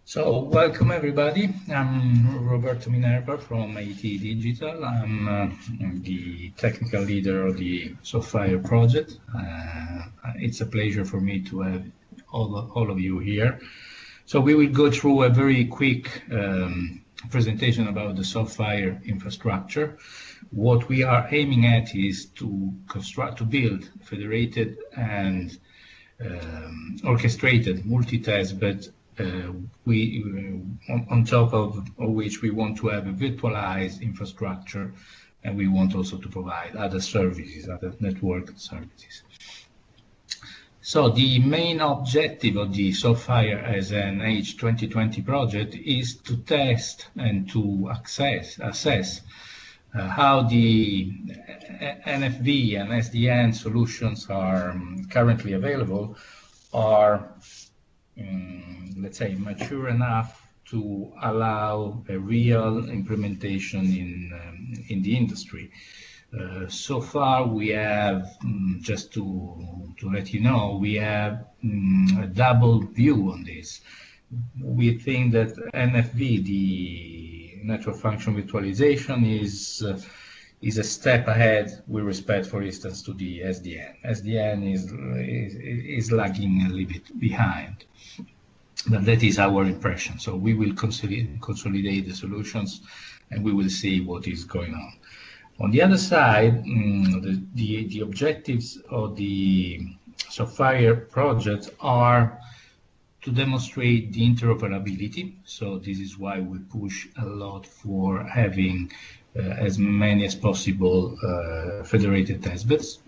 So, welcome everybody. I'm Roberto Minerva from IT Digital. I'm the technical leader of the SoftFIRE project. It's a pleasure for me to have all of you here. So we will go through a very quick presentation about the SoftFIRE infrastructure. What we are aiming at is to build federated and orchestrated multi-testbed on top of which we want to have a virtualized infrastructure, and we want also to provide other services, other network services. So the main objective of the SoftFIRE as an H2020 project is to test and to assess how the NFV and SDN solutions are currently available are let's say, mature enough to allow a real implementation in the industry. So far, we have, just to let you know, we have a double view on this. We think that NFV, the network function virtualization, is a step ahead with respect, for instance, to the SDN. SDN is lagging a little bit behind. But that is our impression. So we will consolidate the solutions, and we will see what is going on. On the other side, the objectives of the SoftFIRE project are to demonstrate the interoperability. So this is why we push a lot for having as many as possible federated testbeds.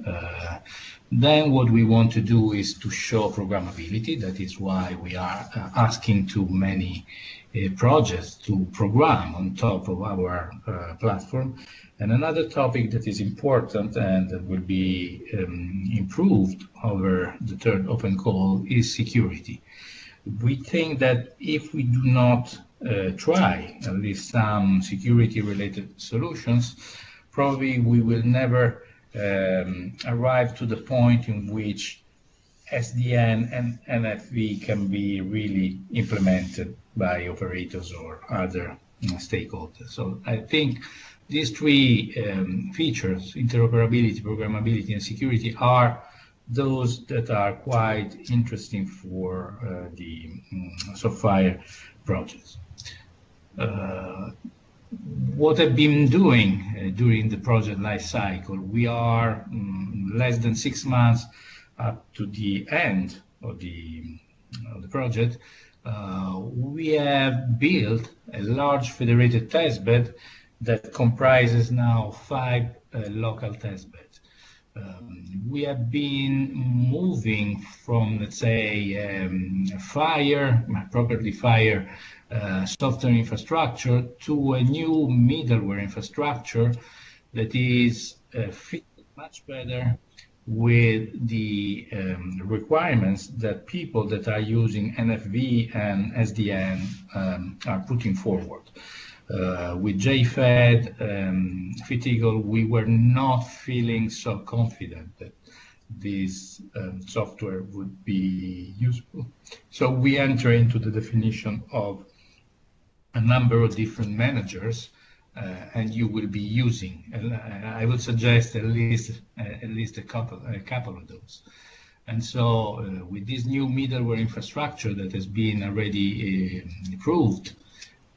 Then what we want to do is to show programmability. That is why we are asking to many projects to program on top of our platform. And another topic that is important and that will be improved over the third open call is security. We think that if we do not try at least some security-related solutions, probably we will never arrive to the point in which SDN and NFV can be really implemented by operators or other stakeholders. So I think these three features, interoperability, programmability, and security, are those that are quite interesting for the SoftFIRE projects. What I've been doing during the project life cycle, we are less than 6 months up to the end of the project. We have built a large federated testbed that comprises now 5 local testbeds. We have been moving from, let's say, properly FIRE software infrastructure to a new middleware infrastructure that is fit much better with the requirements that people that are using NFV and SDN are putting forward. With JFED, FitEagle, we were not feeling so confident that this software would be useful. So we enter into the definition of a number of different managers, and you will be using. I would suggest at least a couple of those. And so, with this new middleware infrastructure that has been already approved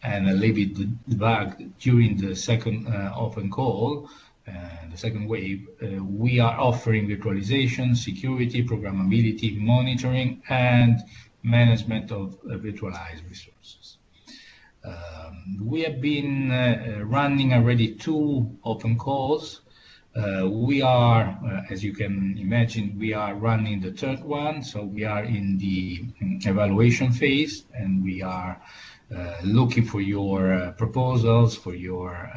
and a little bit debugged during the second open call, the second wave, we are offering virtualization, security, programmability, monitoring, and management of virtualized resources. We have been running already 2 open calls. We are, as you can imagine, we are running the third one, so we are in the evaluation phase, and we are looking for your proposals, for your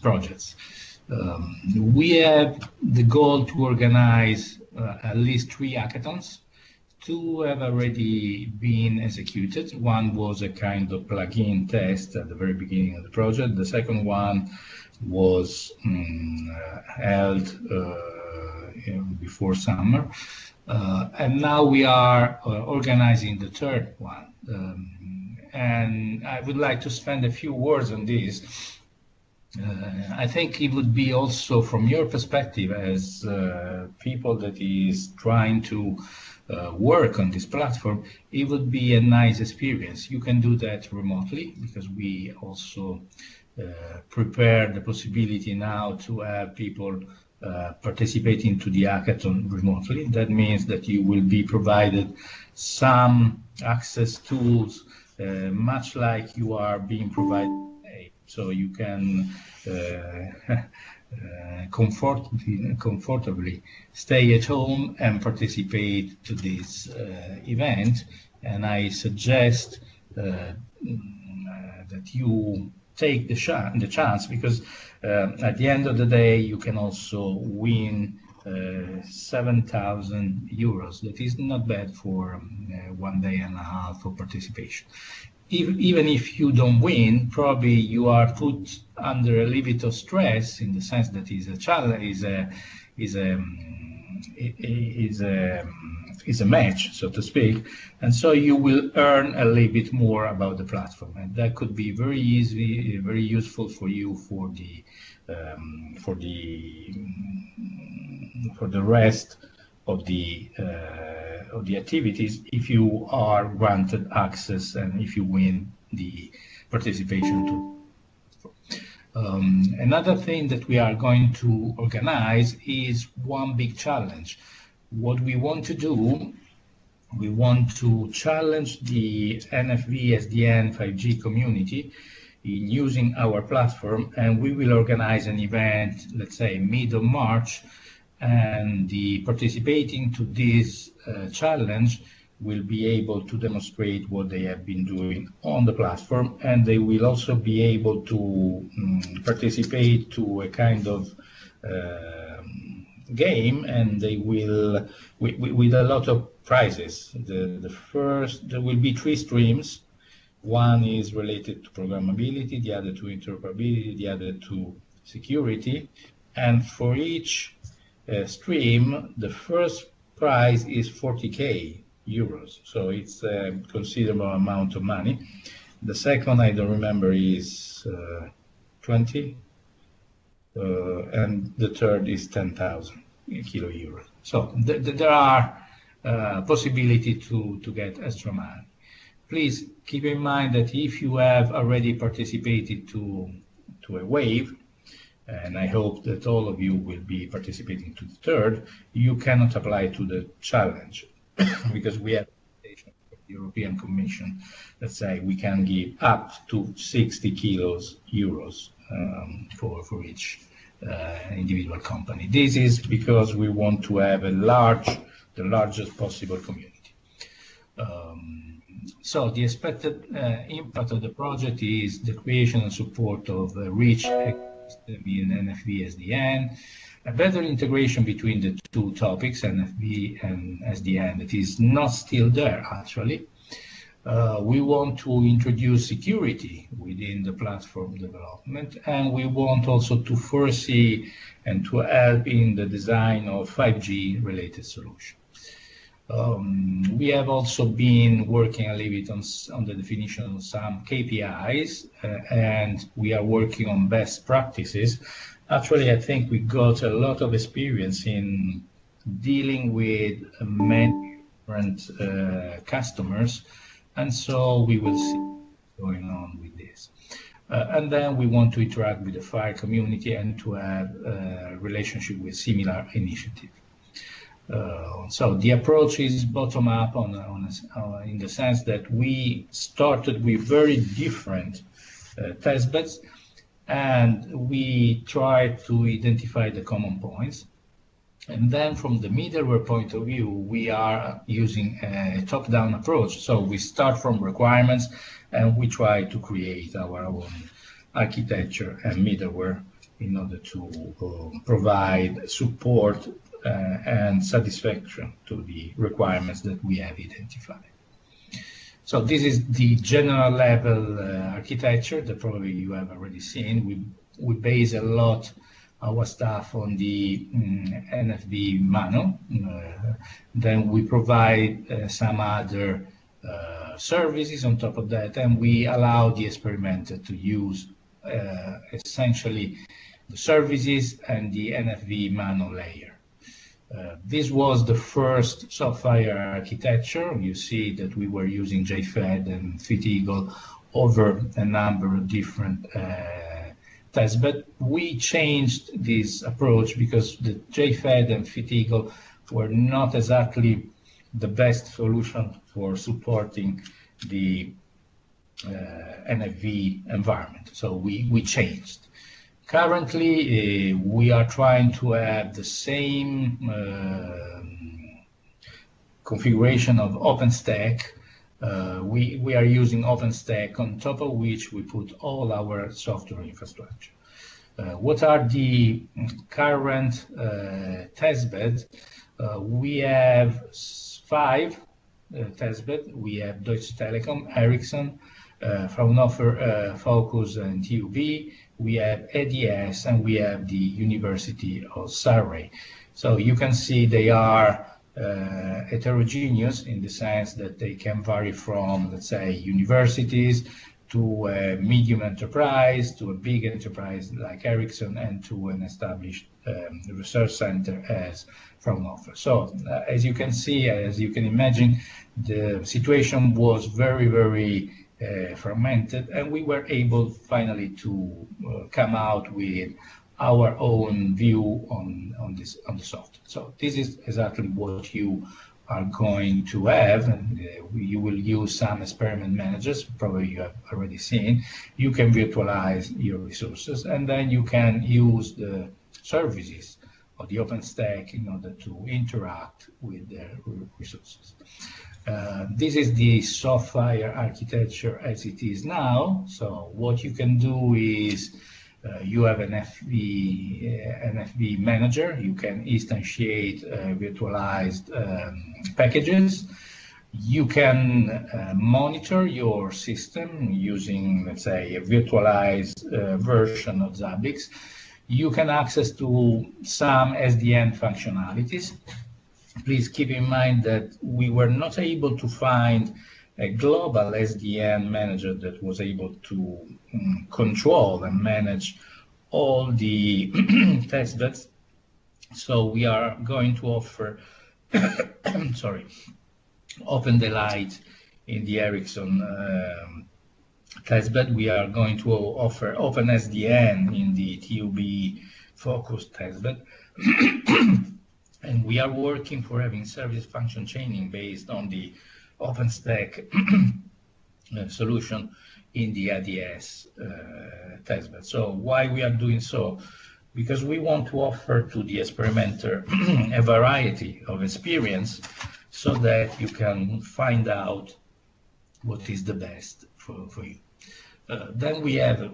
projects. We have the goal to organize at least 3 hackathons. 2 have already been executed. One was a kind of plug-in test at the very beginning of the project. The second one was held before summer. And now we are organizing the third one. And I would like to spend a few words on this. I think it would be also from your perspective as people that is trying to work on this platform, it would be a nice experience. You can do that remotely because we also prepare the possibility now to have people participating to the hackathon remotely. That means that you will be provided some access tools, much like you are being provided today. So you can comfortably stay at home and participate to this event. And I suggest that you take the chance, because at the end of the day you can also win 7,000 euros. That is not bad for 1 day and a half of participation. Even if you don't win, probably you are put under a little bit of stress, in the sense that is a challenge, is a match, so to speak, and so you will earn a little bit more about the platform, and that could be very easy, very useful for you for the rest of the activities, if you are granted access and if you win the participation to. Another thing that we are going to organize is one big challenge. What we want to do, we want to challenge the NFV SDN 5G community in using our platform, and we will organize an event, let's say mid of March, and the participating to this challenge will be able to demonstrate what they have been doing on the platform, and they will also be able to participate to a kind of game, and they will with a lot of prizes. The first, there will be 3 streams. One is related to programmability, the other to interoperability, the other to security, and for each stream, the first prize is 40k euros, so it's a considerable amount of money. The second, I don't remember, is 20, and the third is 10,000 kilo euros. So there are possibility to get extra money. Please keep in mind that if you have already participated to a wave, and I hope that all of you will be participating to the third, you cannot apply to the challenge because we have the European Commission that say we can give up to 60 euros for each individual company. This is because we want to have the largest possible community. So the expected impact of the project is the creation and support of a rich ecosystem in NFV SDN, a better integration between the two topics, NFV and SDN, that is not still there actually. We want to introduce security within the platform development, and we want also to foresee and to help in the design of 5G related solutions. We have also been working a little bit on the definition of some KPIs, and we are working on best practices. Actually, I think we got a lot of experience in dealing with many different customers, and so we will see what's going on with this. And then we want to interact with the FIRE community and to have a relationship with similar initiatives. So the approach is bottom-up in the sense that we started with very different testbeds, and we tried to identify the common points. And then from the middleware point of view, we are using a top-down approach. So we start from requirements, and we try to create our own architecture and middleware in order to provide support and satisfaction to the requirements that we have identified. So this is the general level architecture that probably you have already seen. We base a lot our stuff on the NFV Mano. Then we provide some other services on top of that, and we allow the experimenter to use essentially the services and the NFV Mano layer. This was the first SoftFIRE architecture. You see that we were using JFET and FitEagle over a number of different tests, but we changed this approach because the JFET and FitEagle were not exactly the best solution for supporting the NFV environment. So we changed. Currently, we are trying to have the same configuration of OpenStack. We are using OpenStack, on top of which we put all our software infrastructure. What are the current testbeds? We have 5 testbeds. We have Deutsche Telekom, Ericsson, Fraunhofer, Focus, and TUB. We have ADS, and we have the University of Surrey. So you can see they are heterogeneous in the sense that they can vary from, let's say, universities to a medium enterprise, to a big enterprise like Ericsson, and to an established research center as Fraunhofer. So as you can see, as you can imagine, the situation was very, very fragmented, and we were able finally to come out with our own view on the software. So this is exactly what you are going to have, and you will use some experiment managers, probably you have already seen. You can virtualize your resources, and then you can use the services of the OpenStack in order to interact with the resources. This is the SoftFIRE architecture as it is now. So what you can do is you have an NFV manager. You can instantiate virtualized packages. You can monitor your system using, let's say, a virtualized version of Zabbix. You can access to some SDN functionalities. Please keep in mind that we were not able to find a global SDN manager that was able to control and manage all the testbeds. So we are going to offer, OpenDelight in the Ericsson testbed. We are going to offer OpenSDN in the TUB focused testbed. And we are working for having service function chaining based on the OpenStack solution in the ADS testbed. So why we are doing so? Because we want to offer to the experimenter a variety of experience so that you can find out what is the best for you. Then we have a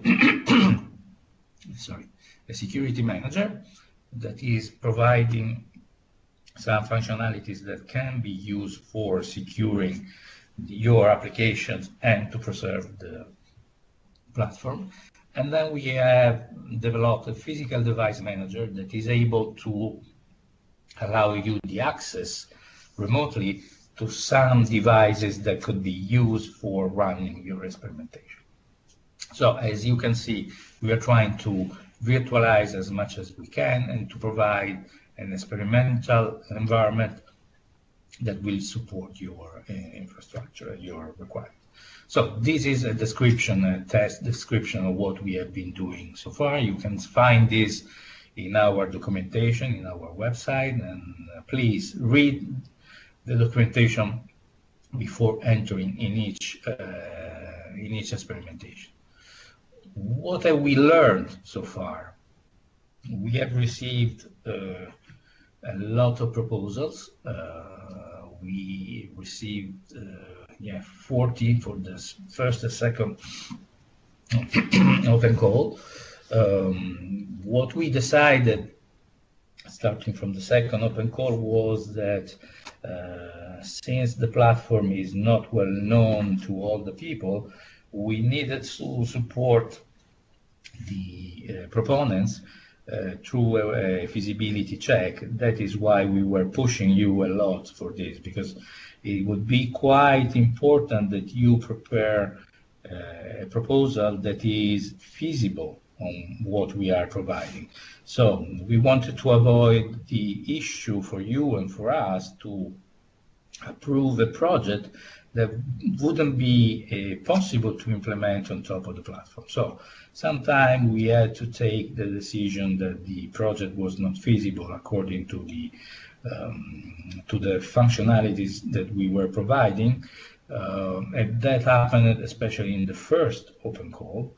security manager that is providing some functionalities that can be used for securing your applications and to preserve the platform. And then we have developed a physical device manager that is able to allow you the access remotely to some devices that could be used for running your experimentation. So as you can see, we are trying to virtualize as much as we can and to provide an experimental environment that will support your infrastructure and your requirements. So this is a description, a test description of what we have been doing so far. You can find this in our documentation, in our website, and please read the documentation before entering in each experimentation. What have we learned so far? We have received a lot of proposals. We received 40 for the first and second open call. What we decided, starting from the second open call, was that since the platform is not well known to all the people, we needed to support the proponents through a feasibility check. That is why we were pushing you a lot for this, because it would be quite important that you prepare a proposal that is feasible on what we are providing. So we wanted to avoid the issue for you and for us to approve a project that wouldn't be possible to implement on top of the platform. So sometimes we had to take the decision that the project was not feasible according to the functionalities that we were providing. And that happened especially in the first open call.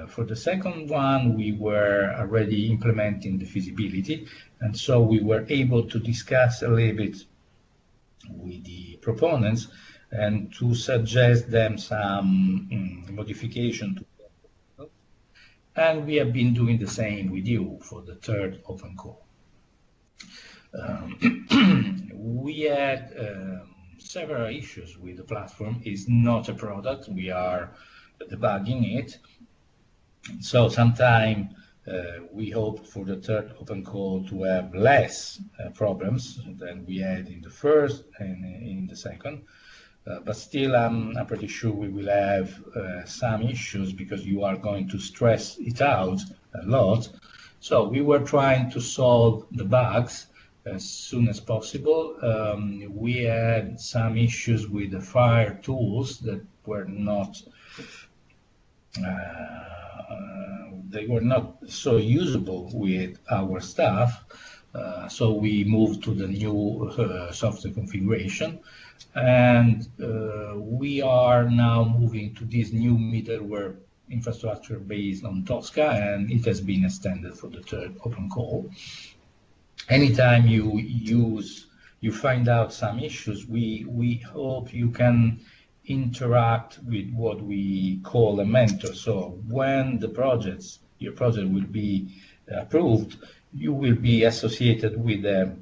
For the second one, we were already implementing the feasibility, and so we were able to discuss a little bit with the proponents and to suggest them some modification to it. And we have been doing the same with you for the third open call. We had several issues with the platform. It's not a product. We are debugging it. So sometime we hope for the third open call to have less problems than we had in the first and in the second. But still, I'm pretty sure we will have some issues because you are going to stress it out a lot. So we were trying to solve the bugs as soon as possible. We had some issues with the FIRE tools that were not they were not so usable with our staff. So we moved to the new software configuration, and we are now moving to this new middleware infrastructure based on Tosca, and it has been extended for the third open call. Anytime you find out some issues, we hope you can interact with what we call a mentor. So when your project will be approved, you will be associated with a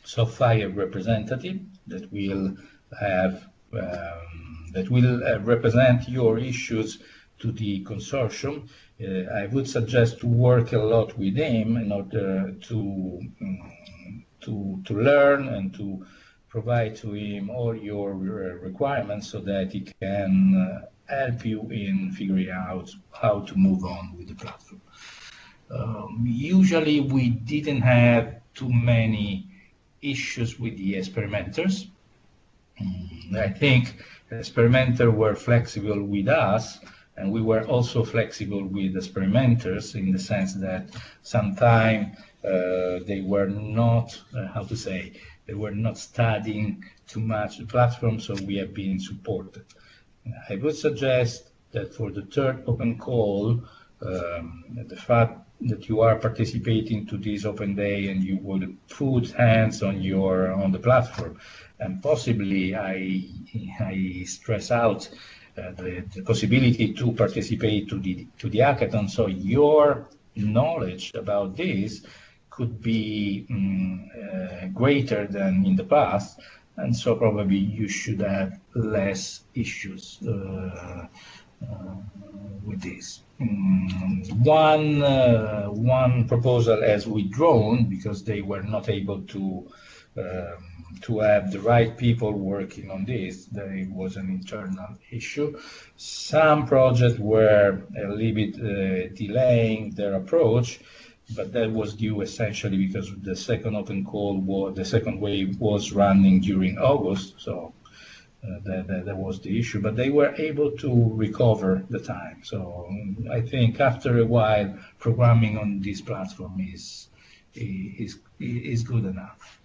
SoftFIRE representative that will have represent your issues to the consortium. I would suggest to work a lot with him in order to learn and to provide to him all your requirements so that he can help you in figuring out how to move on with the platform. Usually we didn't have too many issues with the experimenters. I think experimenters were flexible with us, and we were also flexible with experimenters in the sense that sometimes they were not, they were not studying too much the platform, so we have been supported. I would suggest that for the third open call, the fact that you are participating to this open day and you will put hands on the platform, and possibly I stress out the possibility to participate to the hackathon, so your knowledge about this could be greater than in the past, and so probably you should have less issues with this. One proposal has withdrawn because they were not able to have the right people working on this. There was an internal issue. Some projects were a little bit delaying their approach, but that was due essentially because the second open call, the second wave was running during August, so that was the issue. But they were able to recover the time. So I think after a while, programming on this platform is good enough.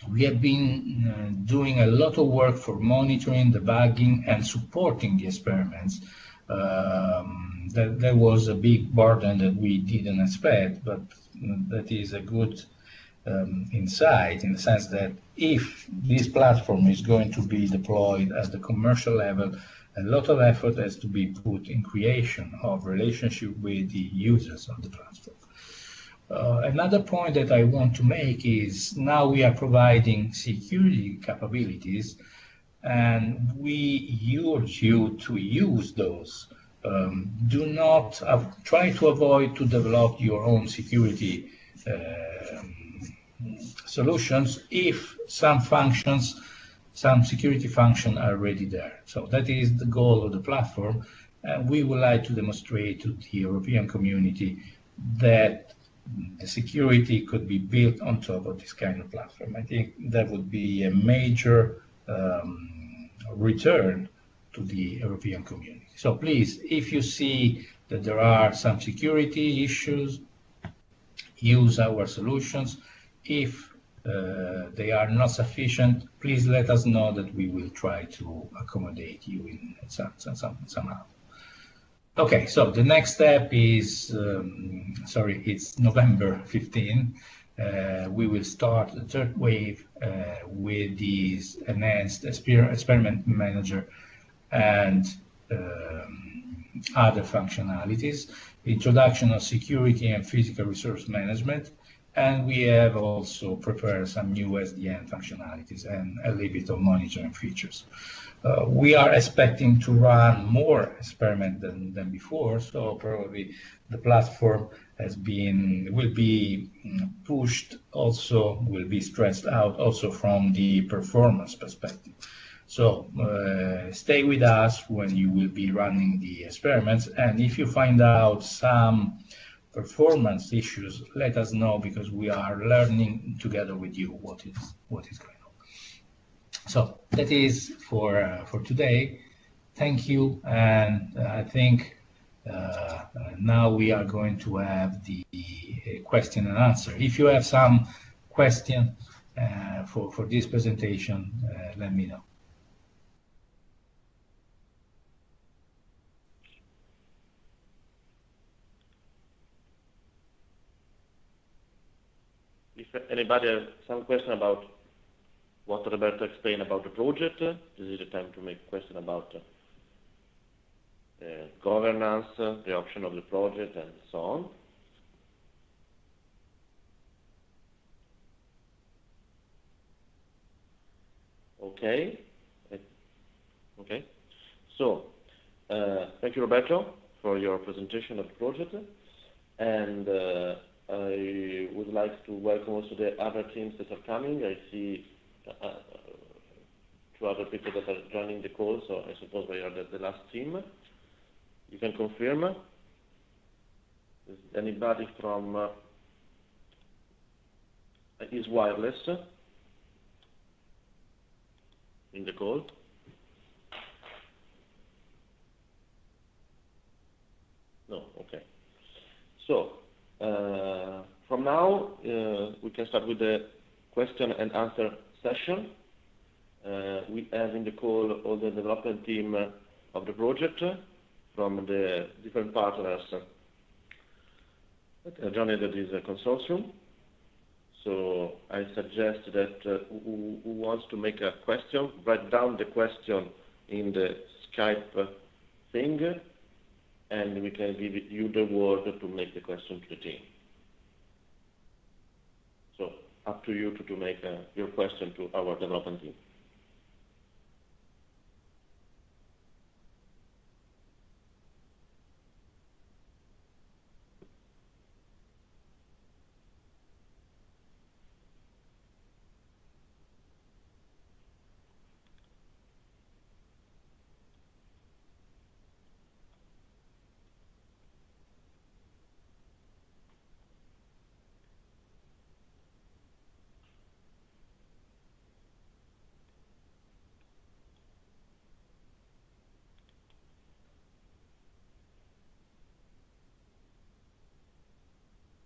We have been doing a lot of work for monitoring, debugging, and supporting the experiments. That was a big burden that we didn't expect, but that is a good insight in the sense that if this platform is going to be deployed at the commercial level, a lot of effort has to be put in creation of relationship with the users of the platform. Another point that I want to make is now we are providing security capabilities, and we urge you to use those do not try to avoid to develop your own security solutions if some functions, some security functions are already there. So that is the goal of the platform. And we would like to demonstrate to the European community that the security could be built on top of this kind of platform. I think that would be a major return to the European community. So please, if you see that there are some security issues, use our solutions. If they are not sufficient, please let us know that we will try to accommodate you in somehow. Okay, so the next step is, it's November 15. We will start the third wave with these enhanced experiment manager and other functionalities, introduction of security and physical resource management, and we have also prepared some new SDN functionalities and a little bit of monitoring features. We are expecting to run more experiments than before, so probably the platform will be pushed also, will be stressed out also from the performance perspective. So stay with us when you will be running the experiments, and if you find out some performance issues, let us know, because we are learning together with you what is going on. So that is for today. Thank you, and I think now we are going to have the question and answer. If you have some question for this presentation, let me know. If anybody has some question about what Roberto explained about the project, this is the time to make a question about governance, the option of the project, and so on. Okay. Okay. So, thank you, Roberto, for your presentation of the project, and I would like to welcome also the other teams that are coming. I see two other people that are joining the call, so I suppose they are the last team. You can confirm. Is anybody from is wireless in the call? No. Okay. So from now we can start with the question and answer session. We have in the call all the development team of the project from the different partners that joined this consortium. So I suggest that who wants to make a question, write down the question in the Skype thing, and we can give you the word to make the question to the team. So up to you to make your question to our development team.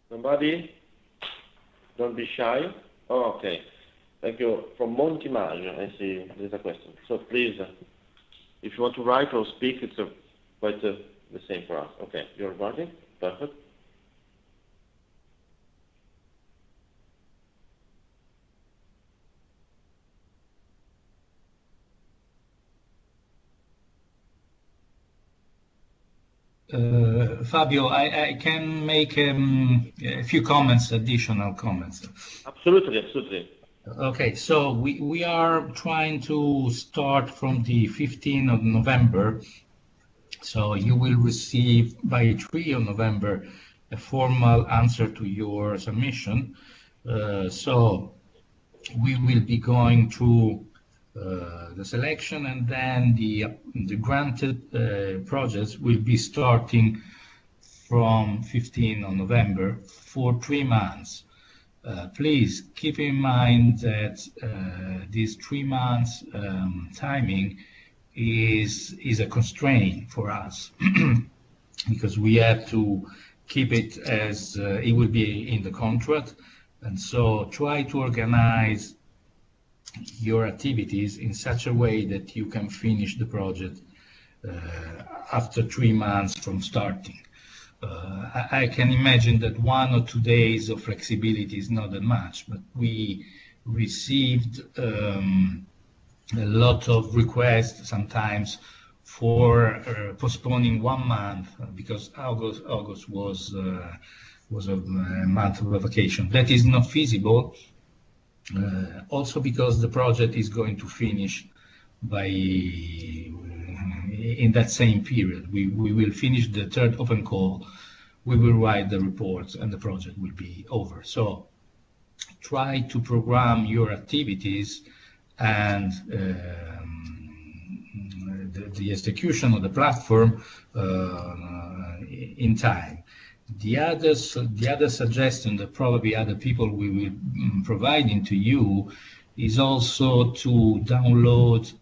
Somebody? Don't be shy. Oh, okay. Thank you. From Montimaggio, I see there's a question. So please, if you want to write or speak, it's quite the same for us. Okay, you're writing? Perfect. Fabio, I can make a few comments, additional comments. Absolutely, absolutely. Okay, so we are trying to start from the 15th of November. So you will receive by 3 of November a formal answer to your submission. So we will be going through the selection, and then the granted projects will be starting from 15 of November for 3 months. Please keep in mind that these 3 months timing is a constraint for us because we have to keep it as it will be in the contract, and so try to organize your activities in such a way that you can finish the project after 3 months from starting. I can imagine that 1 or 2 days of flexibility is not that much, but we received a lot of requests sometimes for postponing 1 month because August was a month of vacation. That is not feasible. Also because the project is going to finish by in that same period. We will finish the 3rd open call, we will write the reports, and the project will be over. So try to program your activities and the execution of the platform in time. The other suggestion that probably other people will be providing to you is also to download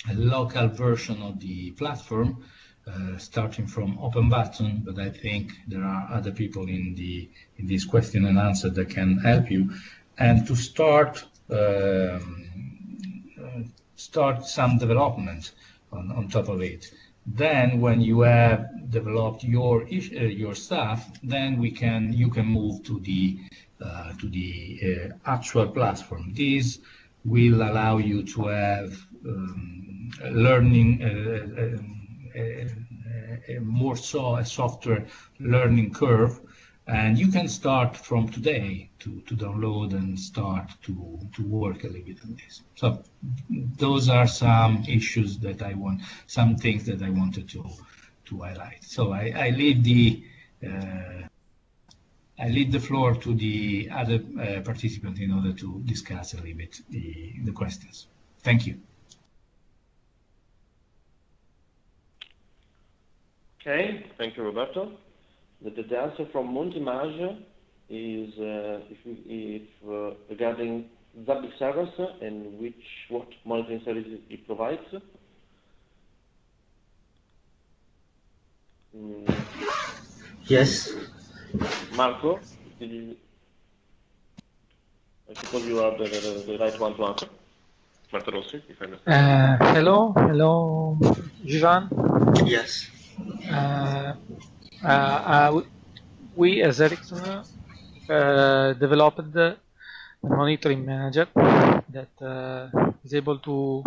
a local version of the platform, starting from Open Button, but I think there are other people in this question and answer that can help you, and to start some development on top of it. Then, when you have developed your stuff, then you can move to the actual platform. This will allow you to have learning a softer learning curve, and you can start from today to download and start to work a little bit on this. So those are some issues that some things that I wanted to highlight. So I leave the floor to the other participants in order to discuss a little bit the questions. Thank you. Okay, thank you, Roberto. The answer from Montimage is regarding Zabbix servers and what monitoring services it provides. Yes. Marco, I suppose you are the right one to answer. Marco Rossi, if I understand. Hello, Jivan. Yes. We as Ericsson developed a monitoring manager that is able to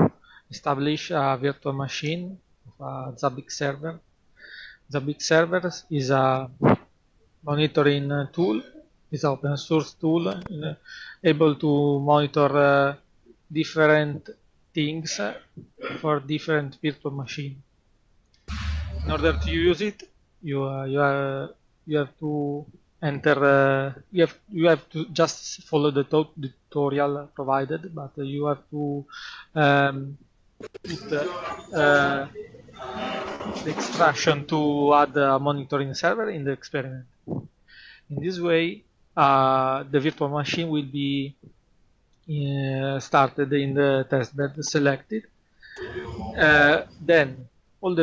establish a virtual machine of a Zabbix server. Zabbix server is a monitoring tool, is an open source tool able to monitor different things for different virtual machines. In order to use it, you have to enter. You have to just follow the tutorial provided, but you have to put the extraction to add a monitoring server in the experiment. In this way, the virtual machine will be started in the testbed selected. Then all the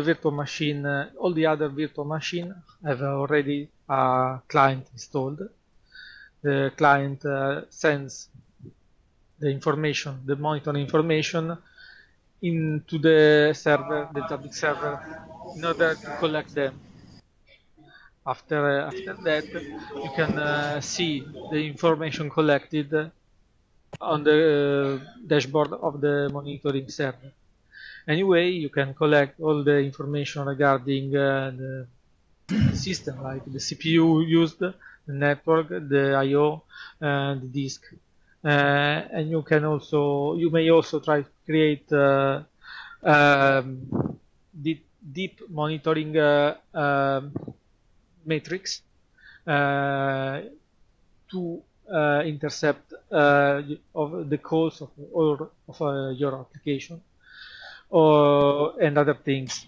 other virtual machines have already a client installed. The client sends the information, the monitoring information, into the server, the Zabbix server, in order to collect them. After that, you can see the information collected on the dashboard of the monitoring server. Anyway, you can collect all the information regarding the system, like the CPU used, the network, the I/O, and the disk. And you may also try to create deep monitoring matrix to intercept of the calls of your application and other things.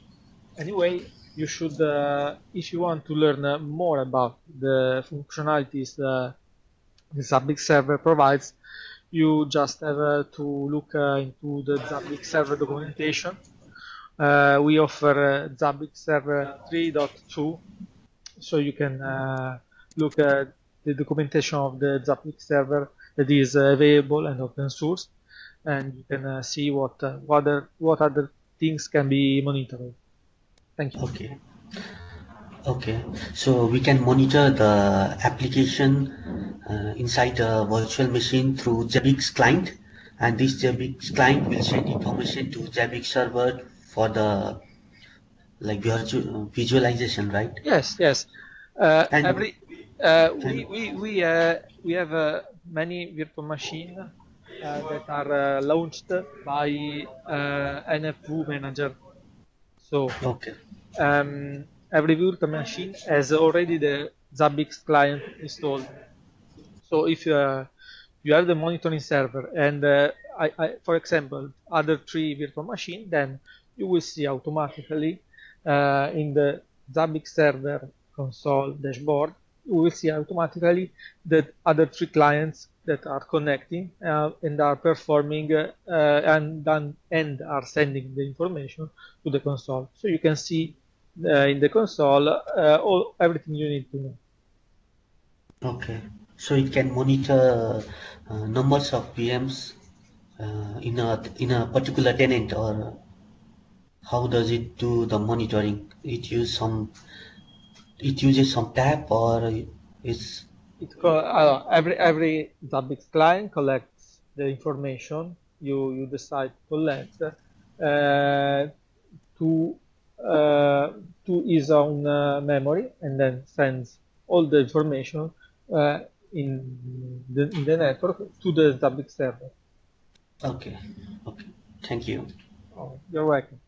Anyway, you should, if you want to learn more about the functionalities the Zabbix server provides, you just have to look into the Zabbix server documentation. We offer Zabbix server 3.2, so you can look at the documentation of the Zabbix server that is available and open source, and you can see what other things can be monitored. Thank you. Okay. Okay. So we can monitor the application inside the virtual machine through Zabbix client, and this Zabbix client will send information to Zabbix server for the visualization, right? Yes. And We have many virtual machines that are launched by NFV manager. So okay. Every virtual machine has already the Zabbix client installed. So if you have the monitoring server and for example, other 3 virtual machines, then you will see automatically in the Zabbix server console dashboard, you will see automatically that other 3 clients that are connecting and are performing and are sending the information to the console. So you can see in the console everything you need to know. Okay. So it can monitor numbers of VMs in a particular tenant, or how does it do the monitoring? It uses some tab, or it's every Zabbix client collects the information you decide to collect to his own memory, and then sends all the information in the network to the Zabbix server. okay. Thank you. Oh, you're welcome.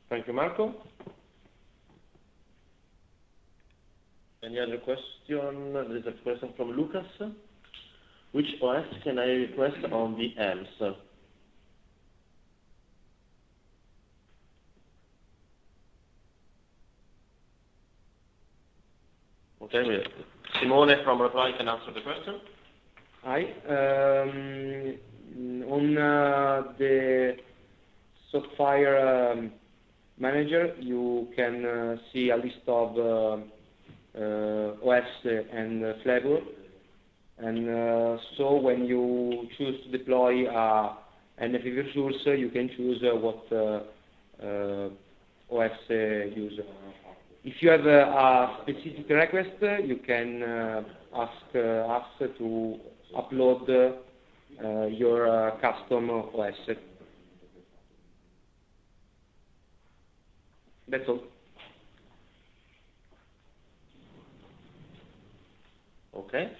Thank you, Marco. Any other question? There is a question from Lucas. Which OS can I request on the VMs? Okay, Simone from Reply can answer the question. Hi. On the SoftFIRE manager, you can see a list of OS and flavor, and so when you choose to deploy an NFV resource, you can choose what OS use. If you have a specific request, you can ask us to upload your custom OS. That's all. Okay.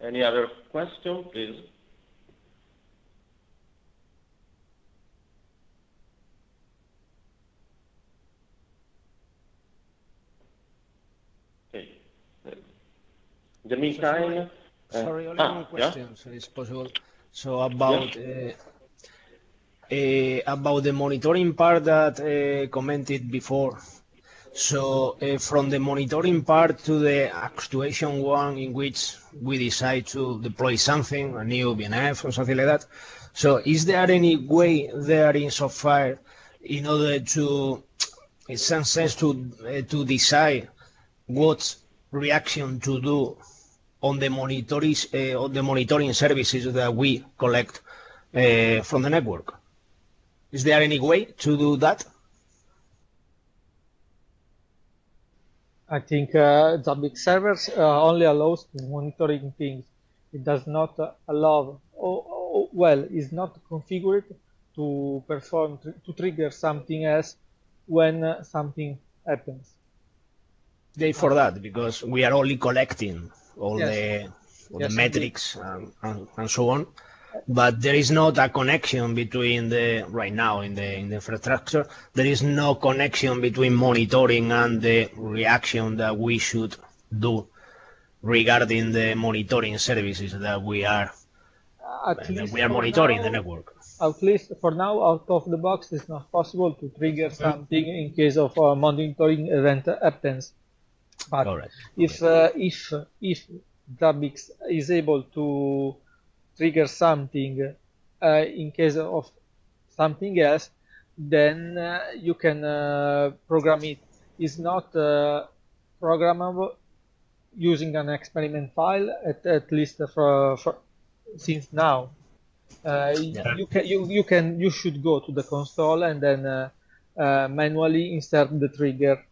Any other question, please? Okay. In the meantime, sorry, only one question, so it's possible. So about the monitoring part that commented before. So from the monitoring part to the actuation one, in which we decide to deploy something, a new VNF or something like that. So is there any way there in SoftFIRE in order to, in some sense, to decide what reaction to do on the monitoring services that we collect from the network? Is there any way to do that? I think Zabbix servers only allows to monitoring things. It does not allow, is not configured to perform, to trigger something else when something happens. For that, because we are only collecting all the... or the metrics and so on. But there is not a connection between right now in the infrastructure, there is no connection between monitoring and the reaction that we should do regarding the monitoring services that we are monitoring the network. At least for now, out of the box, it's not possible to trigger something in case of monitoring event happens. But if Zabbix is able to trigger something in case of something else, then you can program it. It's not programmable using an experiment file, at least since now. You should go to the console and then manually insert the trigger.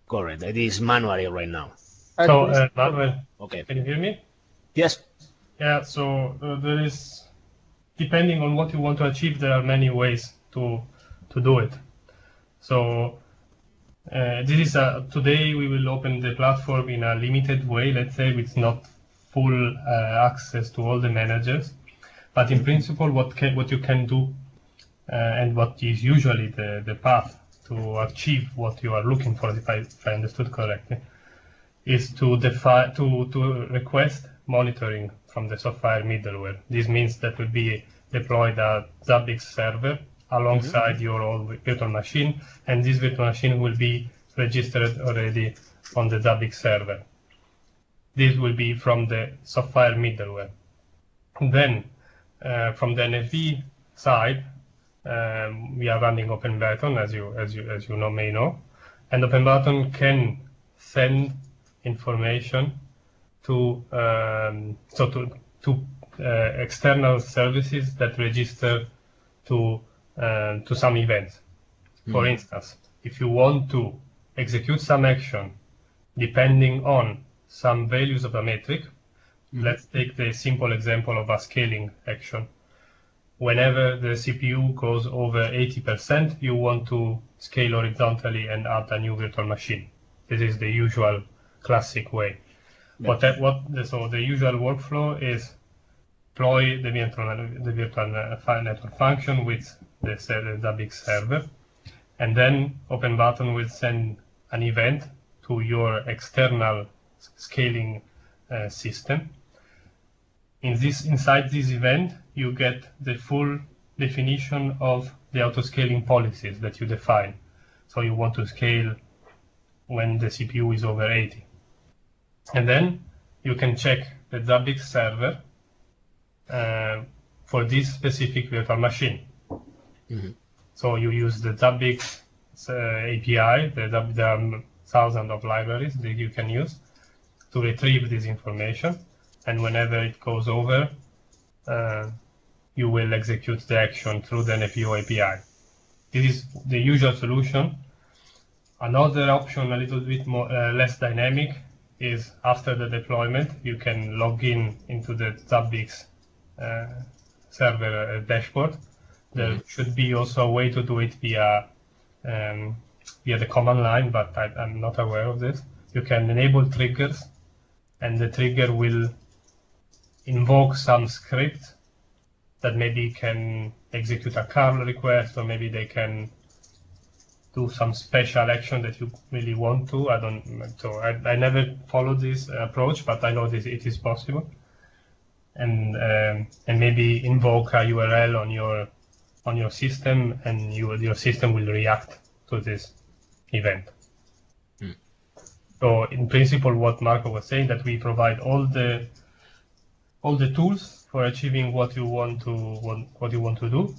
Correct. It is manually right now. So, Manuel, okay. Can you hear me? Yes. Yeah, so there is, depending on what you want to achieve, there are many ways to do it. So this is today we will open the platform in a limited way, let's say, with not full access to all the managers. But in principle, what you can do and what is usually the path to achieve what you are looking for, if I understood correctly, is to request monitoring from the SoftFIRE middleware. This means that will be deployed a Zabbix server alongside your own virtual machine, and this virtual machine will be registered already on the Zabbix server. This will be from the SoftFIRE middleware. Then, from the NFV side, we are running OpenButton, as you may know, and OpenButton can send information to external services that register to some events. For instance, if you want to execute some action depending on some values of a metric, let's take the simple example of a scaling action. Whenever the CPU goes over 80%, you want to scale horizontally and add a new virtual machine. This is the usual classic way. So the usual workflow is deploy the virtual network function with the Zabbix server, and then OpenButton will send an event to your external scaling system. Inside this event, you get the full definition of the autoscaling policies that you define. So you want to scale when the CPU is over 80. And then you can check the Zabbix server for this specific virtual machine. So you use the Zabbix API, there are thousands of libraries that you can use to retrieve this information. And whenever it goes over, you will execute the action through the NFV API. This is the usual solution. Another option, a little bit more less dynamic, is after the deployment, you can log into the Zabbix server dashboard. There should be also a way to do it via the command line, but I'm not aware of this. You can enable triggers, and the trigger will invoke some script that maybe can execute a curl request, or maybe they can do some special action that you really want to. I never followed this approach, but I know that it is possible. And maybe invoke a URL on your system, and your system will react to this event. So in principle, what Marco was saying, that we provide all the tools for achieving what you want to do.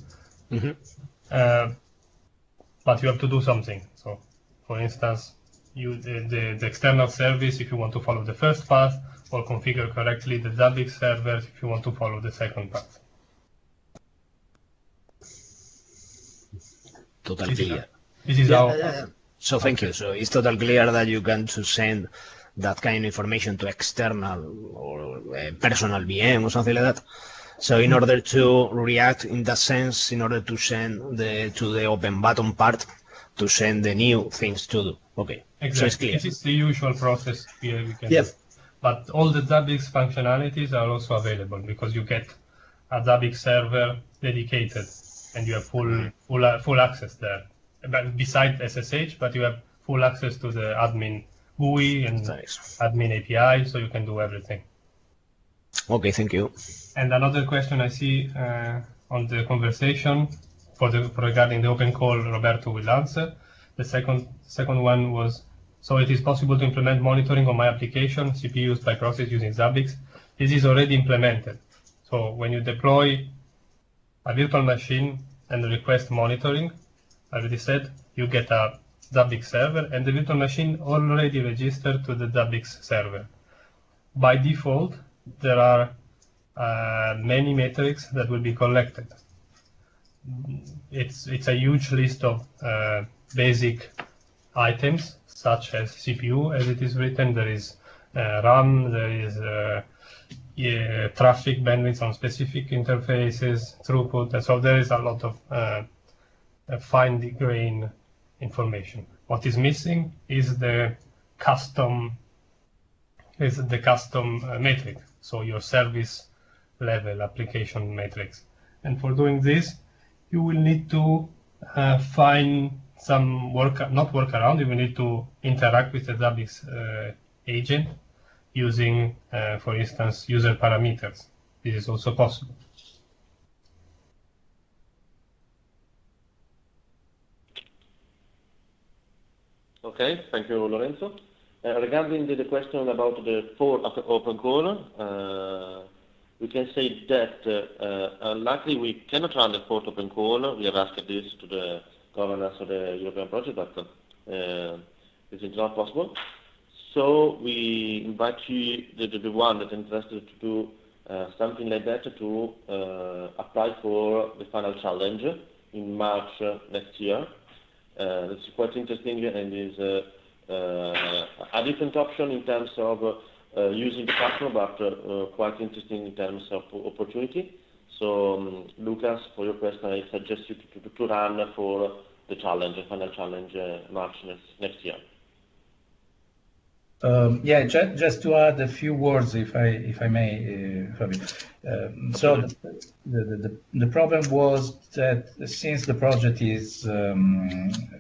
But you have to do something. So, for instance, the external service, if you want to follow the first path, or configure correctly the Zabbix server if you want to follow the second path. Totally clear. This is So thank you. So it's totally clear that you can send that kind of information to external or personal VM or something like that. So in order to react in that sense, in order to send to the OpenButton part, to send the new things to do. Okay, exactly. So it's clear. This is the usual process. But all the Zabbix functionalities are also available because you get a Zabbix server dedicated and you have full access there. But besides SSH, but you have full access to the admin GUI and admin API, so you can do everything. Okay, thank you. And another question I see on the conversation regarding the open call, Roberto will answer. The second one was, so it is possible to implement monitoring on my application, CPUs by proxies using Zabbix. This is already implemented. So when you deploy a virtual machine and request monitoring, I already said, you get a Zabbix server and the virtual machine already registered to the Zabbix server. By default, there are many metrics that will be collected. It's a huge list of basic items, such as CPU, as it is written. There is RAM, there is traffic bandwidth on specific interfaces, throughput, and so there is a lot of fine-grained information. What is missing is the custom metric, so your service level application matrix. And for doing this, you will need to find some workaround. You will need to interact with the Zabbix agent using, for instance, user parameters. This is also possible. Okay, thank you, Lorenzo. Regarding the question about the fourth open call, we can say that luckily we cannot run the fourth open call. We have asked this to the governance of the European project, but this is not possible. So we invite you, the one that is interested to do something like that, to apply for the final challenge in March next year. It's quite interesting and is a different option in terms of using the platform, but quite interesting in terms of opportunity. So, Lucas, for your question, I suggest you to run for the challenge, the final challenge, March next year. Yeah, just to add a few words, if I may, Fabio. So the problem was that since the project is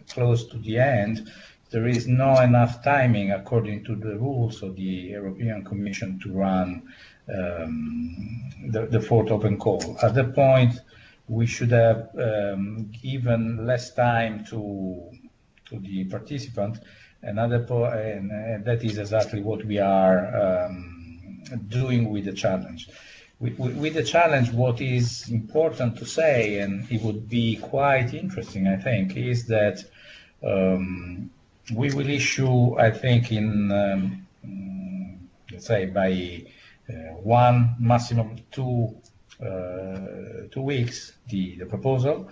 close to the end, there is not enough timing according to the rules of the European Commission to run the fourth open call. At that point, we should have given less time to the participant. And that is exactly what we are doing with the challenge. With the challenge, what is important to say, and it would be quite interesting, I think, is that we will issue, I think, in let's say by 1, maximum 2 weeks, the proposal,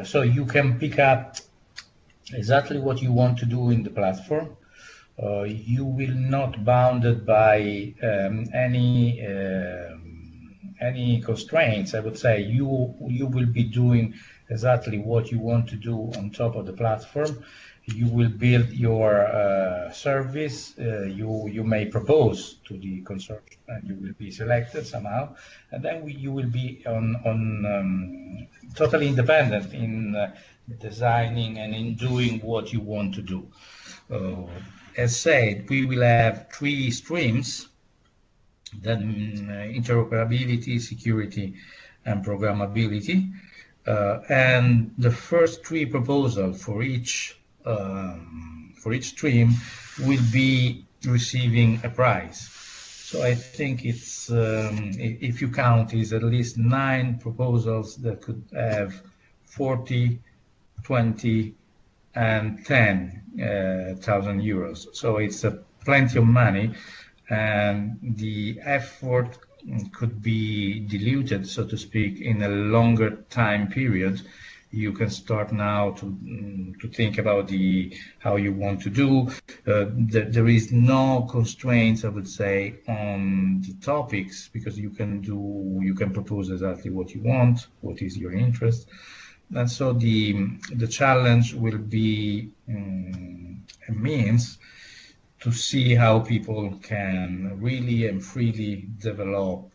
so you can pick up exactly what you want to do in the platform. You will not bounded by any constraints. I would say you will be doing exactly what you want to do on top of the platform. You will build your service. You may propose to the consortium, and you will be selected somehow, and then you will be on totally independent in designing and in doing what you want to do. As said, we will have 3 streams: then interoperability, security, and programmability. And the first 3 proposals for each stream will be receiving a prize. So I think it's if you count, is at least 9 proposals that could have 40, 20, and 10,000 euros. So it's plenty of money, and the effort could be diluted, so to speak, in a longer time period. You can start now to think about how you want to do. There is no constraints, I would say, on the topics, because you can propose exactly what you want, what is your interest. And so the challenge will be a means to see how people can really and freely develop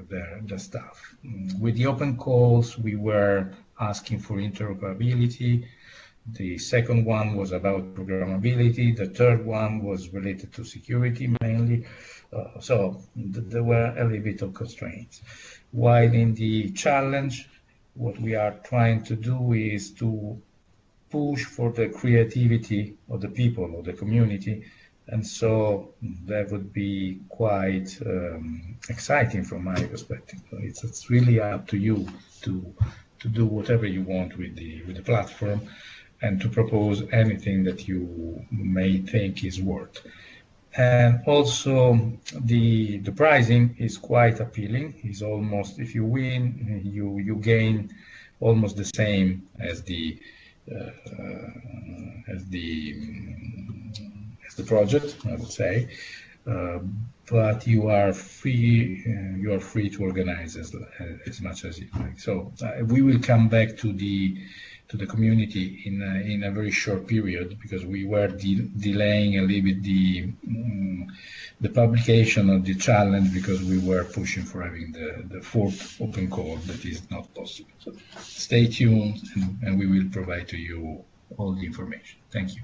their stuff. With the open calls, we were asking for interoperability. The second one was about programmability. The third one was related to security mainly. So there were a little bit of constraints. While in the challenge, what we are trying to do is to push for the creativity of the people, of the community. And so that would be quite exciting from my perspective. It's really up to you to do whatever you want with the platform and to propose anything that you may think is worth. And also the pricing is quite appealing. It's almost, if you win, you gain almost the same as the project, I would say, but you are free to organize as much as you like. So we will come back to the community in a very short period, because we were delaying a little bit the publication of the challenge because we were pushing for having the fourth open call that is not possible. So stay tuned, and we will provide to you all the information. Thank you.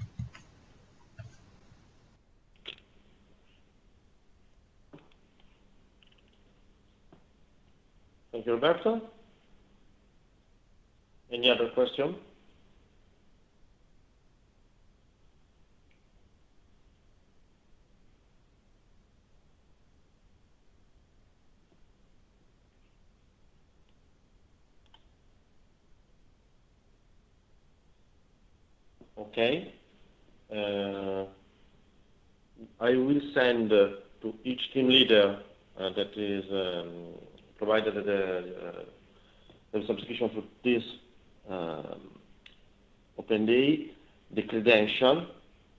Thank you, Roberto. Any other question? Okay. I will send to each team leader that is provided the subscription for this Open Day, the credential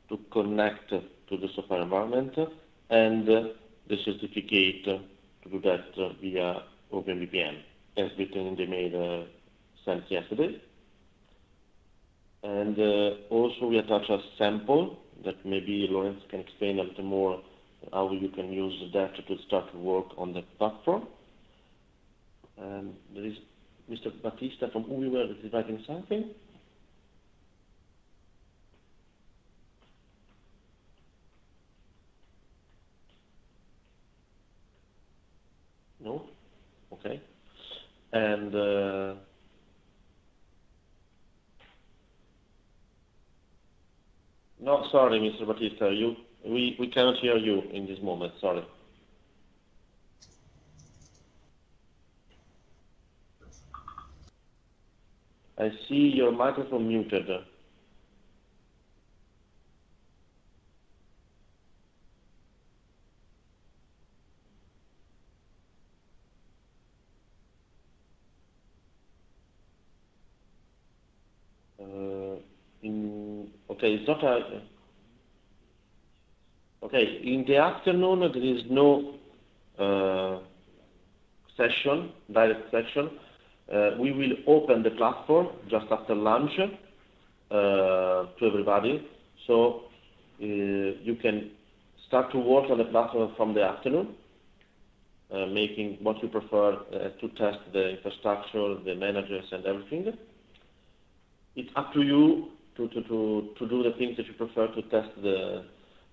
to connect to the SoftFIRE environment, and the certificate to do that via OpenVPN, as written in the mail sent yesterday. And also we attach a sample that maybe Lorenzo can explain a little more how you can use that to start to work on the platform. And there is Mr. Battista from Ubiware that is writing something. No? Okay. And no, sorry, Mr. Battista, we cannot hear you in this moment, sorry. I see your microphone muted. Okay, it's not a... Okay, in the afternoon there is no session, direct session. We will open the platform just after lunch to everybody, so you can start to work on the platform from the afternoon, making what you prefer to test the infrastructure, the managers and everything. It's up to you to do the things that you prefer to test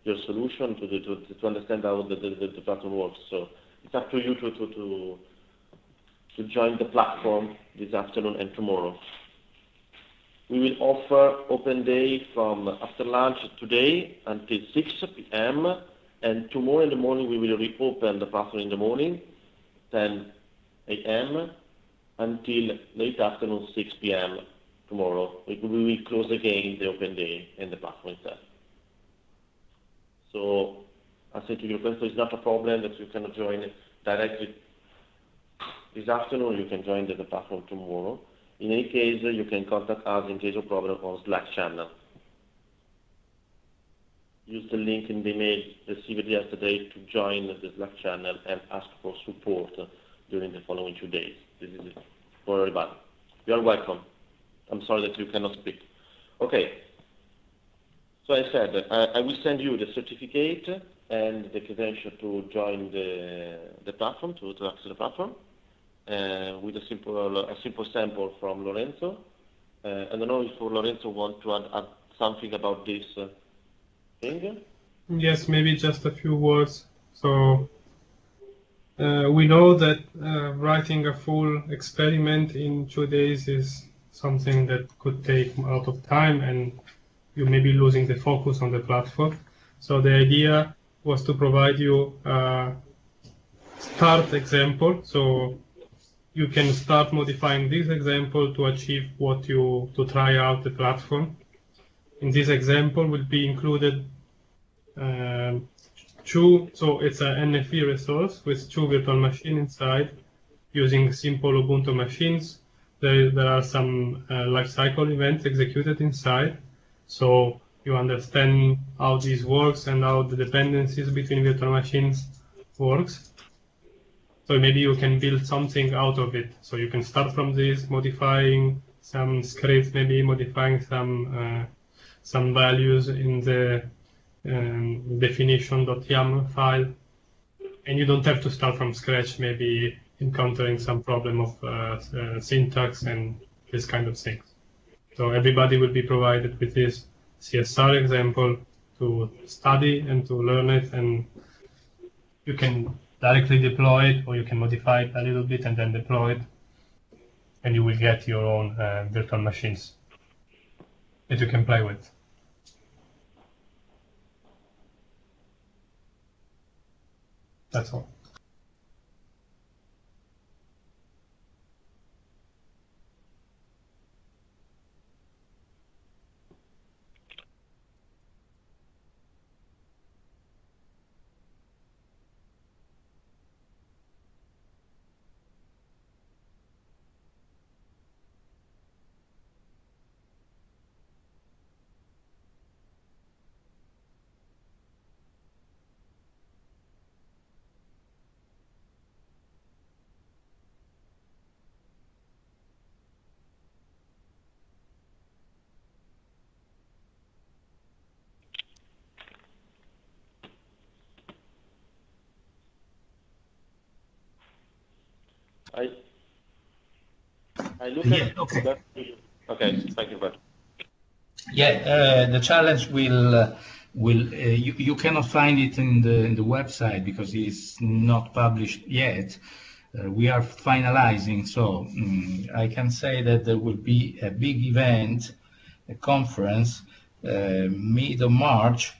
your solution, to understand how the platform works. So it's up to you to join the platform this afternoon and tomorrow. We will offer Open Day from after lunch today until 6 p.m. and tomorrow in the morning we will reopen the platform in the morning, 10 a.m. until late afternoon, 6 p.m. tomorrow. We will close again the Open Day and the platform itself. So I say to your question, it's not a problem that you cannot join directly this afternoon. You can join the platform tomorrow. In any case, you can contact us in case of problem on Slack channel. Use the link in the email received yesterday to join the Slack channel and ask for support during the following 2 days. This is it for everybody. You are welcome. I'm sorry that you cannot speak. Okay. So I said I will send you the certificate and the credential to join the platform, to access the platform, with a simple sample from Lorenzo. I don't know if Lorenzo want to add something about this thing. Yes, maybe just a few words. So we know that writing a full experiment in 2 days is something that could take a lot of time, and you may be losing the focus on the platform. So the idea was to provide you a start example. So you can start modifying this example to achieve to try out the platform. In this example will be included so it's an NFV resource with 2 virtual machines inside using simple Ubuntu machines. There are some lifecycle events executed inside. So you understand how this works and how the dependencies between virtual machines works. So maybe you can build something out of it. So you can start from this, modifying some scripts, maybe modifying some values in the definition.yaml file, and you don't have to start from scratch, maybe encountering some problem of syntax and this kind of things. So everybody will be provided with this CSR example to study and to learn it, and you can directly deploy it, or you can modify it a little bit and then deploy it, and you will get your own virtual machines that you can play with. That's all. I look Yeah, at okay. Okay, thank you, Bert. Yeah, the challenge you cannot find it in the website because it's not published yet. We are finalizing, so I can say that there will be a big event, a conference, mid of March,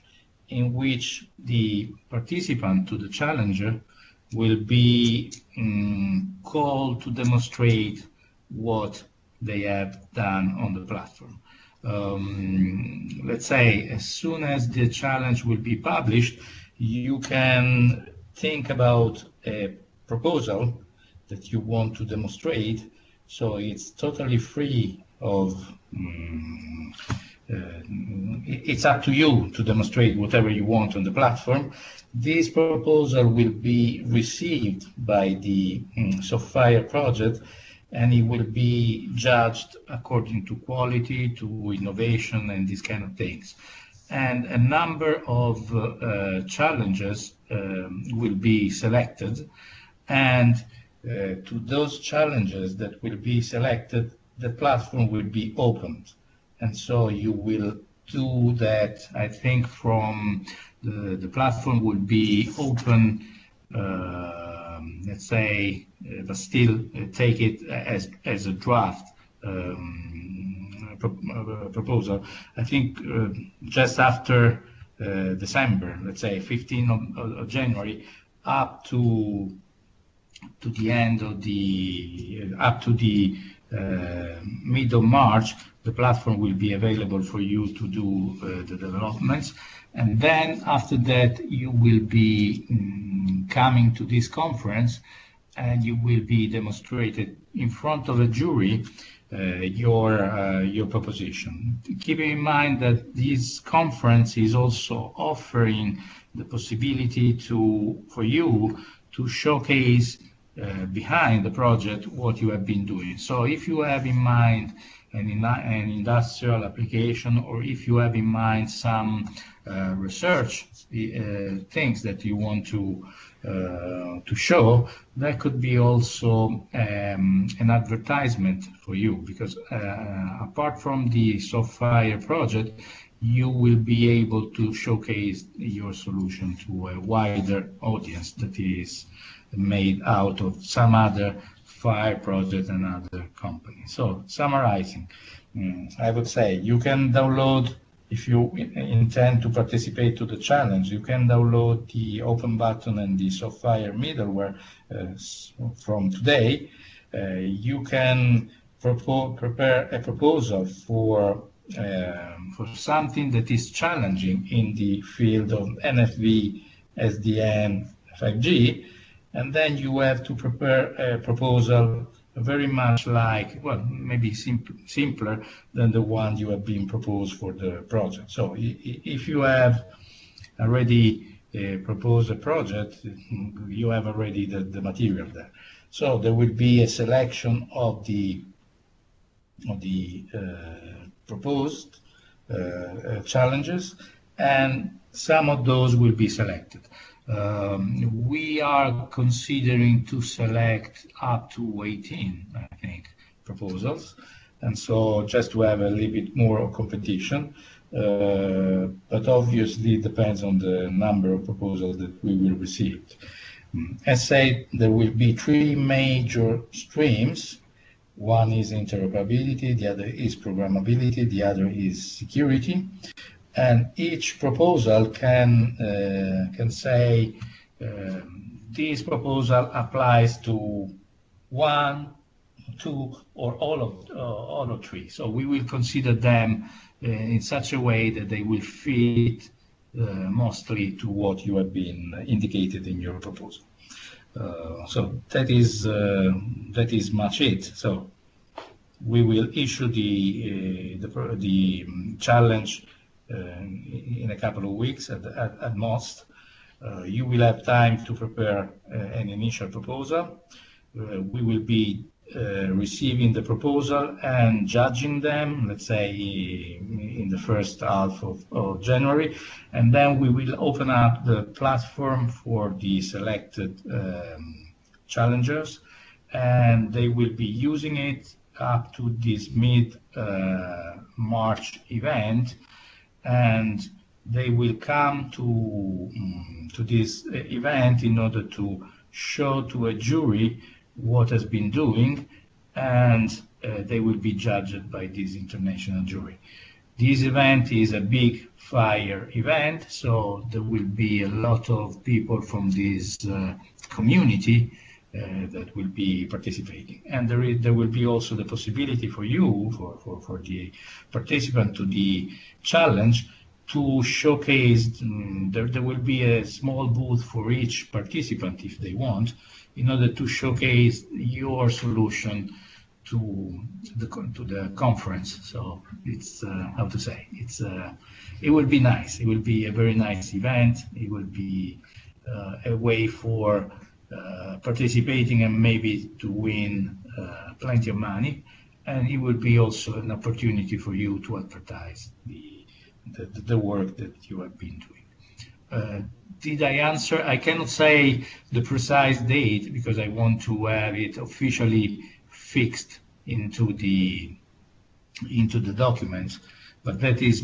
in which the participant to the challenger will be called to demonstrate what they have done on the platform. Let's say as soon as the challenge will be published, you can think about a proposal that you want to demonstrate. So it's totally free of it's up to you to demonstrate whatever you want on the platform. This proposal will be received by the SoftFIRE project, and it will be judged according to quality, to innovation, and these kind of things. And a number of challenges will be selected, and to those challenges that will be selected, the platform will be opened. And so you will do that, I think, from the platform will be open, let's say, but still take it as a draft proposal. I think just after December, let's say 15th of January, up to the end of up to the mid of March, the platform will be available for you to do the developments. And then after that, you will be coming to this conference, and you will be demonstrated in front of a jury your proposition. Keeping in mind that this conference is also offering the possibility for you to showcase behind the project what you have been doing. So if you have in mind an industrial application, or if you have in mind some research things that you want to show, that could be also an advertisement for you, because apart from the SoftFIRE project, you will be able to showcase your solution to a wider audience that is made out of some other FIRE project and other companies. So summarizing, I would say you can download, if you intend to participate to the challenge, you can download the open button and the SoftFIRE middleware from today. You can prepare a proposal for something that is challenging in the field of NFV, SDN, 5G, and then you have to prepare a proposal very much like, well, maybe simpler than the one you have been proposed for the project. So if you have already proposed a project, you have already the material there. So there will be a selection of the proposed challenges, and some of those will be selected. We are considering to select up to 18, I think, proposals, and so just to have a little bit more competition, but obviously it depends on the number of proposals that we will receive. As said, there will be 3 major streams. One is interoperability, the other is programmability, the other is security. And each proposal can say this proposal applies to 1, 2, or all of 3. So we will consider them in such a way that they will fit mostly to what you have been indicated in your proposal. So that is much it. So we will issue the challenge in a couple of weeks at most. You will have time to prepare an initial proposal. We will be receiving the proposal and judging them, let's say in the first half of January, and then we will open up the platform for the selected challengers, and they will be using it up to this mid-March event, and they will come to this event in order to show to a jury what has been doing, and they will be judged by this international jury. This event is a big FIRE event, so there will be a lot of people from this community that will be participating. And there will be also the possibility for you, for the participant to the challenge, to showcase. There will be a small booth for each participant if they want, in order to showcase your solution to the conference. So it's how to say, it will be nice. It will be a very nice event. It will be a way for participating and maybe to win plenty of money, and it will be also an opportunity for you to advertise the work that you have been doing. Did I answer? I cannot say the precise date because I want to have it officially fixed into the documents, but that is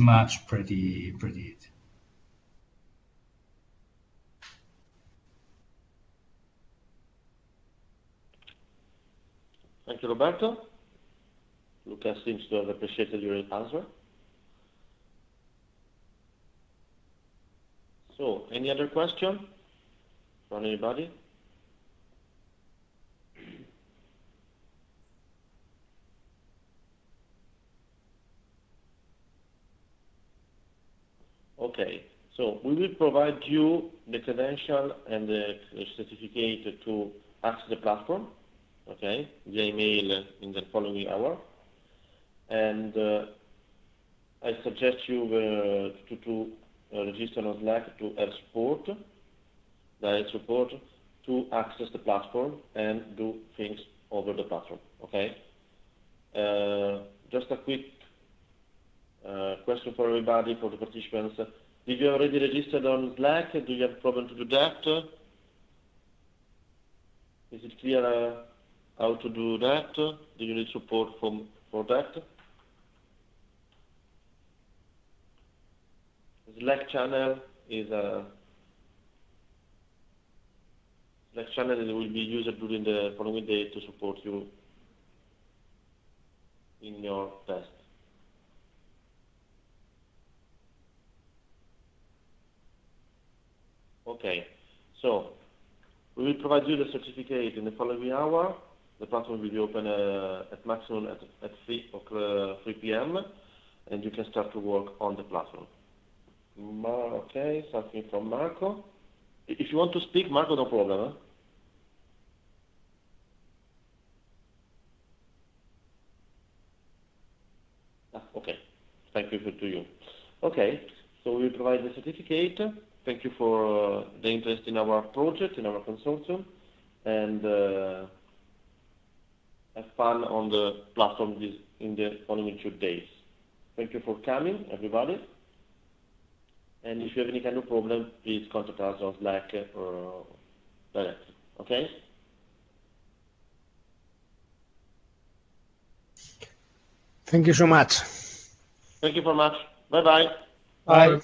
pretty it. Thank you, Roberto. Luca seems to have appreciated your answer. So, any other question from anybody? Okay, so we will provide you the credential and the certificate to access the platform, okay, via email in the following hour. And I suggest you to register on Slack to have support, direct support, to access the platform and do things over the platform, okay? just a quick question for everybody, for the participants. Did you already register on Slack? Do you have a problem to do that? Is it clear how to do that? Do you need support for that? The Slack channel is a Slack channel that will be used during the following day to support you in your test. Okay, so we will provide you the certificate in the following hour. The platform will be open at maximum at 3 p.m. and you can start to work on the platform. Okay, something from Marco. If you want to speak, Marco, no problem. Okay, thank you to you. Okay, so we will provide the certificate. Thank you for the interest in our project, in our consortium, and have fun on the platform in the following 2 days. Thank you for coming, everybody. And if you have any kind of problem, please contact us on Slack or directly. Okay? Thank you so much. Thank you very much. Bye-bye. Bye.